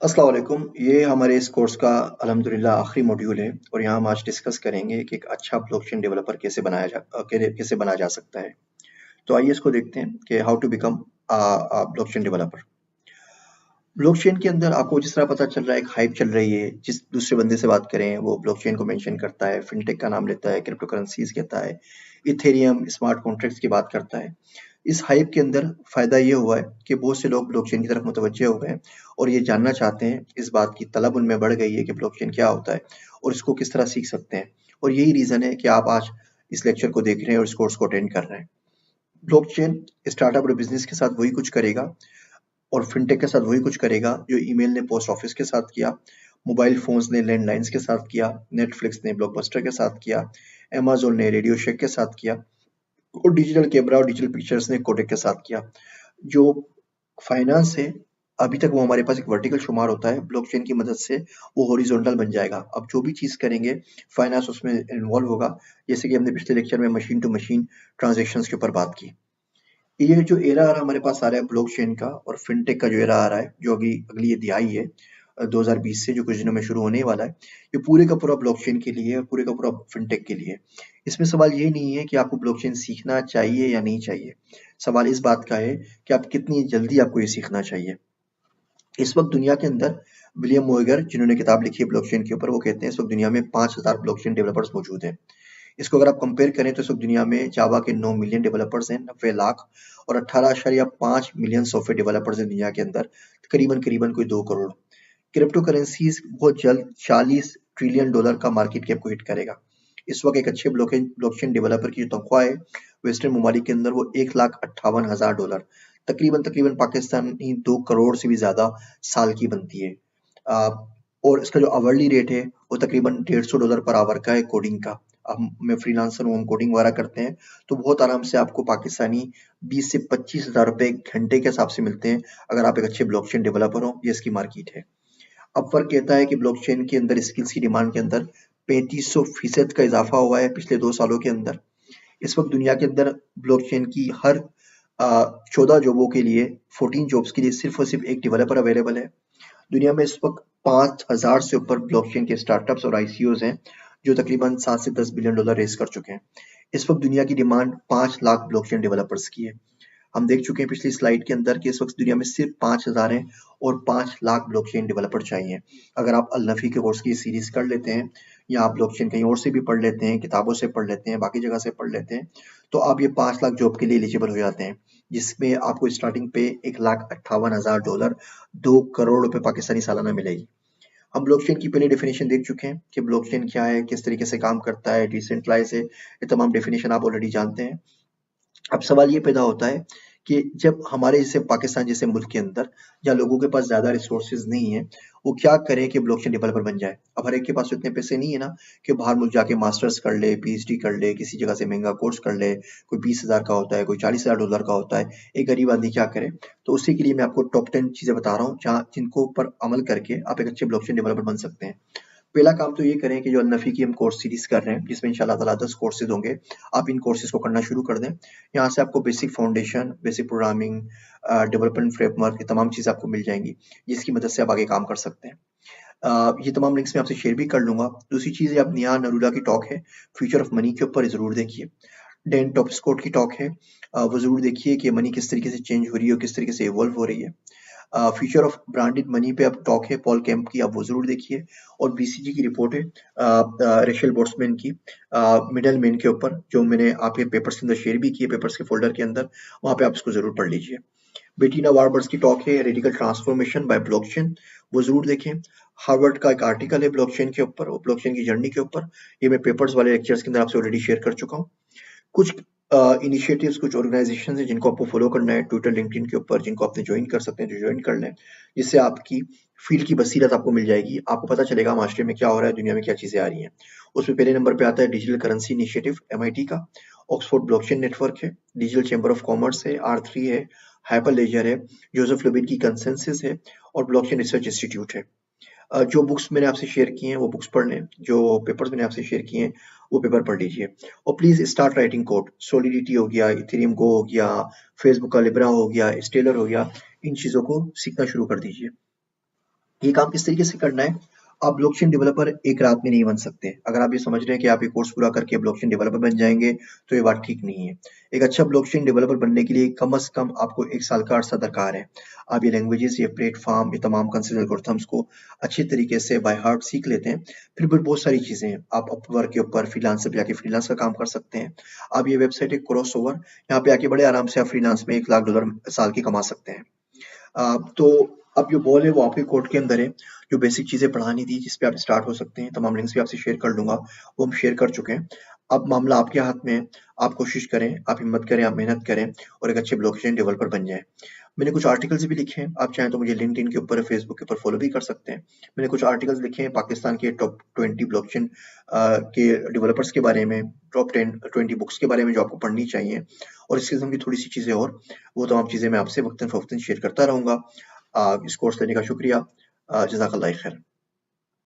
अस्सलाम वालेकुम। ये हमारे इस कोर्स का अल्हम्दुलिल्लाह आखिरी मॉड्यूल है और यहाँ हम आज डिस्कस करेंगे कि एक अच्छा ब्लॉकचेन डेवलपर कैसे बना जा सकता है। तो आइए इसको देखते हैं कि how to become blockchain developer. Blockchain के अंदर आपको जिस तरह पता चल रहा है, एक हाइप चल रही है। जिस दूसरे बंदे से बात करें वो ब्लॉकचेन को मेंशन करता है, फिनटेक का नाम लेता है, क्रिप्टो करेंसीज कहता है, इथेरियम, स्मार्ट कॉन्ट्रैक्ट्स की बात करता है। इस हाइप के अंदर फायदा ये हुआ है कि बहुत से लोग ब्लॉकचेन की तरफ मुतवज्जे हो गए हैं और ये जानना चाहते हैं। इस बात की तलब उनमें बढ़ गई है कि ब्लॉकचेन क्या होता है और इसको किस तरह सीख सकते हैं। और यही रीजन है कि आप आज इस लेक्चर को देख रहे हैं और इस कोर्स को अटेंड कर रहे हैं। ब्लॉकचेन स्टार्टअप और बिजनेस के साथ वही कुछ करेगा और फिनटेक के साथ वही कुछ करेगा जो ईमेल ने पोस्ट ऑफिस के साथ किया, मोबाइल फोन्स ने लैंडलाइंस के साथ किया, नेटफ्लिक्स ने ब्लॉकबस्टर के साथ किया, अमेज़न ने रेडियो शेक के साथ किया और डिजिटल कैमरा और डिजिटल पिक्चर्स ने कोडेक के साथ किया। जो फाइनेंस है, अभी तक वो हमारे पास एक वर्टिकल शुमार होता है, ब्लॉकचेन की मदद से वो हॉरिजॉन्टल बन जाएगा। अब जो भी चीज़ करेंगे, फाइनेंस उसमें इन्वॉल्व होगा, जैसे कि हमने पिछले लेक्चर में मशीन टू मशीन ट्रांज़ैक्शंस के ऊपर बात की। ये जो एरा आ रहा हमारे पास आ रहा है ब्लॉकचेन का और फिनटेक का जो एरा आ रहा है, जो अभी अगली दिहाई है 2020 से जो कुछ दिनों में शुरू होने वाला है, ये पूरे का पूरा ब्लॉकचेन के लिए है और पूरे का पूरा फिनटेक के लिए है। इसमें सवाल ये नहीं है कि आपको ब्लॉकचेन सीखना चाहिए या नहीं चाहिए। सवाल इस बात का है कि आप कितनी जल्दी आपको ये सीखना चाहिए। इस वक्त दुनिया के अंदर विलियम मोइगर जिन्होंने किताब लिखी है ब्लॉकचेन के ऊपर, वो कहते हैं इस वक्त दुनिया में 5000 ब्लॉकचेन डेवलपर्स मौजूद हैं। इसको अगर आप कंपेयर करें तो इस वक्त दुनिया में जावा के 9 मिलियन डेवलपर्स हैं, 90 लाख, और 18.5 मिलियन सॉफ्टवेयर डेवलपर्स हैं दुनिया के अंदर, करीबन करीबन कोई 2 करोड़। क्रिप्टो करेंसीज बहुत जल्द 40 ट्रिलियन डॉलर का मार्केट कैप को हिट करेगा। इस वक्त एक अच्छे ब्लॉकचेन डेवलपर की जो तनख्वाह है वेस्टर्न ममालिक के अंदर, वो 1,58,000 डॉलर, तकरीबन तकरीबन पाकिस्तानी 2 करोड़ से भी ज्यादा साल की बनती है। आ, और इसका जो आवरली रेट है वो तकरीबन $150 पर आवर का है कोडिंग का। अब मैं फ्रीलांसर हूँ, हम कोडिंग वगैरह करते हैं तो बहुत आराम से आपको पाकिस्तानी 20 से 25 हज़ार रुपए घंटे के हिसाब से मिलते हैं अगर आप एक अच्छे ब्लॉकचेन डेवलपर हो। ये इसकी मार्केट है। अपवर्क कहता है कि ब्लॉकचेन के अंदर स्किल्स की डिमांड के अंदर 3500% का इजाफा हुआ है पिछले 2 सालों के अंदर। इस वक्त दुनिया के अंदर ब्लॉकचेन की हर 14 जॉबों के लिए, 14 जॉब्स के लिए सिर्फ और सिर्फ एक डेवलपर अवेलेबल है। दुनिया में इस वक्त 5,000 से ऊपर ब्लॉकचेन के स्टार्टअप्स और आईसीओज हैं जो तकरीबन 7 से 10 बिलियन डॉलर रेस कर चुके हैं। इस वक्त दुनिया की डिमांड 5 लाख ब्लॉकचेन डेवलपर्स की है। हम देख चुके हैं पिछली स्लाइड के अंदर कि इस वक्त दुनिया में सिर्फ 5,000 हैं और 5 लाख ब्लॉकचेन डेवलपर चाहिए। अगर आप अल नफी के कोर्स की सीरीज कर लेते हैं या आप ब्लॉकचेन कहीं और से भी पढ़ लेते हैं, किताबों से पढ़ लेते हैं, बाकी जगह से पढ़ लेते हैं, तो आप ये 5 लाख जॉब के लिए एलिजिबल हो जाते हैं, जिसमें आपको स्टार्टिंग पे 1,58,000 डॉलर, 2 करोड़ रुपए पाकिस्तानी सालाना मिलेगी। हम ब्लॉकचेन की पहले डेफिनेशन देख चुके हैं कि ब्लॉकचेन क्या है, किस तरीके से काम करता है, डिसेंट्रलाइज है, ये तमाम डेफिनेशन आप ऑलरेडी जानते हैं। अब सवाल ये पैदा होता है कि जब हमारे जैसे पाकिस्तान जैसे मुल्क के अंदर जहाँ लोगों के पास ज्यादा रिसोर्सेज नहीं है, वो क्या करें कि ब्लॉकचेन डेवलपर बन जाए। अब हर एक के पास तो इतने पैसे नहीं है ना कि बाहर मुल्क जाके मास्टर्स कर ले, पीएचडी कर ले, किसी जगह से महंगा कोर्स कर ले। कोई 20,000 का होता है, कोई 40,000 डॉलर का होता है। एक गरीब आदमी क्या करे? तो उसी के लिए मैं आपको टॉप 10 चीजें बता रहा हूँ जहाँ जिनको पर अमल करके आप एक अच्छे ब्लॉकचेन डेवलपर बन सकते हैं। पहला काम तो ये करें कि जो अल-नफ़ी की हम कोर्स सीरीज़ कर रहे हैं, जिसमें इंशाअल्लाह ताला 10 कोर्सेज़ होंगे, आप इन कोर्सेज़ को करना शुरू कर दें। यहाँ से आपको basic foundation, basic programming, development framework, ये तमाम चीज़ें आपको मिल जाएँगी, जिसकी मदद से आप आगे काम कर सकते हैं। ये तमाम लिंक्स मैं आपसे शेयर भी कर लूँगा। दूसरी चीज़ है, अब निहाल नरूला की टॉक है, फ्यूचर ऑफ मनी के ऊपर ज़रूर देखिए। डैन टॉपस्कोट की टॉक है, वो ज़रूर देखिए कि मनी किस तरीके से चेंज हो रही है और किस तरीके से इवॉल्व हो रही है। फ्यूचर ऑफ ब्रांडेड मनी पे अब टॉक है पॉल केम्प की, आप वो जरूर देखिए। और बीसीजी की रिपोर्ट है रेशल बोर्समैन की, मिडल मैन के ऊपर, जो मैंने आपके पेपर्स के अंदर शेयर भी किए, पेपर्स के फोल्डर के अंदर, वहां पे आप इसको जरूर पढ़ लीजिए। बेटीना वार्बर्स की टॉक है रेडिकल ट्रांसफॉर्मेशन बाय ब्लॉकचेन, वो जरूर देखें। हार्वर्ड का एक आर्टिकल है ब्लॉकचेन के ऊपर, ब्लॉकचेन की जर्नी के ऊपर, ये मैं पेपर्स वाले लेक्चर्स के अंदर आपसे ऑलरेडी शेयर कर चुका हूँ। कुछ इनिशिएटिव्स, कुछ ऑर्गेनाइजेशन है जिनको आपको फॉलो करना है ट्विटर, लिंक्डइन के ऊपर, जिनको आपने ज्वाइन कर सकते हैं, जो ज्वाइन कर लें, जिससे आपकी फील्ड की बसीरत आपको मिल जाएगी। आपको पता चलेगा मास्टर में क्या हो रहा है, दुनिया में क्या चीजें आ रही हैं। उसमें पहले नंबर पे आता है डिजिटल करेंसी इनिशिएटिव एमआईटी का, ऑक्सफोर्ड ब्लॉकचेन नेटवर्क है, डिजिटल चैम्बर ऑफ कॉमर्स है, R3 है, हाइपर लेजर है, जोसेफ लुबिन की कंसेंसस है और ब्लॉकचेन रिसर्च इंस्टीट्यूट है। जो बुक्स मैंने आपसे शेयर की हैं वो बुक्स पढ़ लें, जो पेपर्स मैंने आपसे शेयर किए हैं वो पेपर पढ़ लीजिए। और please start writing code. Solidity हो गया, इथेरियम गो हो गया, फेसबुक का लिब्रा हो गया, स्टेलर हो गया, इन चीजों को सीखना शुरू कर दीजिए। ये काम किस तरीके से करना है? आप ब्लॉकचेन डेवलपर एक रात में नहीं बन सकते। अगर आप ये समझ रहे हैं कि आप ये कोर्स पूरा करके ब्लॉकचेन डेवलपर बन जाएँगे, तो ये बात ठीक नहीं है। एक अच्छा ब्लॉकचेन डेवलपर बनने के लिए कम से कम आपको 1 साल का अरसा दरकार है। आप ये लैंग्वेजेज़, ये प्लेटफ़ॉर्म, ये तमाम कंसिडर एल्गोरिथम्स को अच्छे तरीके से बाय हार्ट सीख लेते हैं। फिर भी बहुत सारी चीज़ें हैं। आप अपवर्क के ऊपर फ्रीलांसर पे जाके फ्रीलांस का काम कर सकते हैं। आप ये वेबसाइट है क्रॉसओवर, यहाँ पे आके बड़े आराम से आप फ्रीलांस में $1 लाख साल के कमा सकते हैं। तो अब जो बॉल है वो आपके कोर्ट के अंदर है। जो बेसिक चीज़ें पढ़ानी थी जिस पे आप स्टार्ट हो सकते हैं, तमाम लिंक्स भी आपसे शेयर कर दूँगा, वो हम शेयर कर चुके हैं। अब मामला आपके हाथ में है, आप कोशिश करें, आप हिम्मत करें, आप मेहनत करें और एक अच्छे ब्लॉकचेन डेवलपर बन जाएँ। मैंने कुछ आर्टिकल्स भी लिखे हैं, आप चाहें तो मुझे लिंक्डइन के ऊपर, फेसबुक के ऊपर फॉलो भी कर सकते हैं। मैंने कुछ आर्टिकल्स लिखे हैं पाकिस्तान के टॉप 20 ब्लॉकचेन के डेवलपर्स के बारे में, टॉप 10 20 बुक्स के बारे में जो आपको पढ़नी चाहिए और इस किस्म की थोड़ी-सी चीज़ें और, वो तमाम चीज़ें मैं आपसे वक़्तन-फ़वक़्तन शेयर करता रहूँगा। इस कोर्स लेने का शुक्रिया। जज़ाकल्लाह खैर।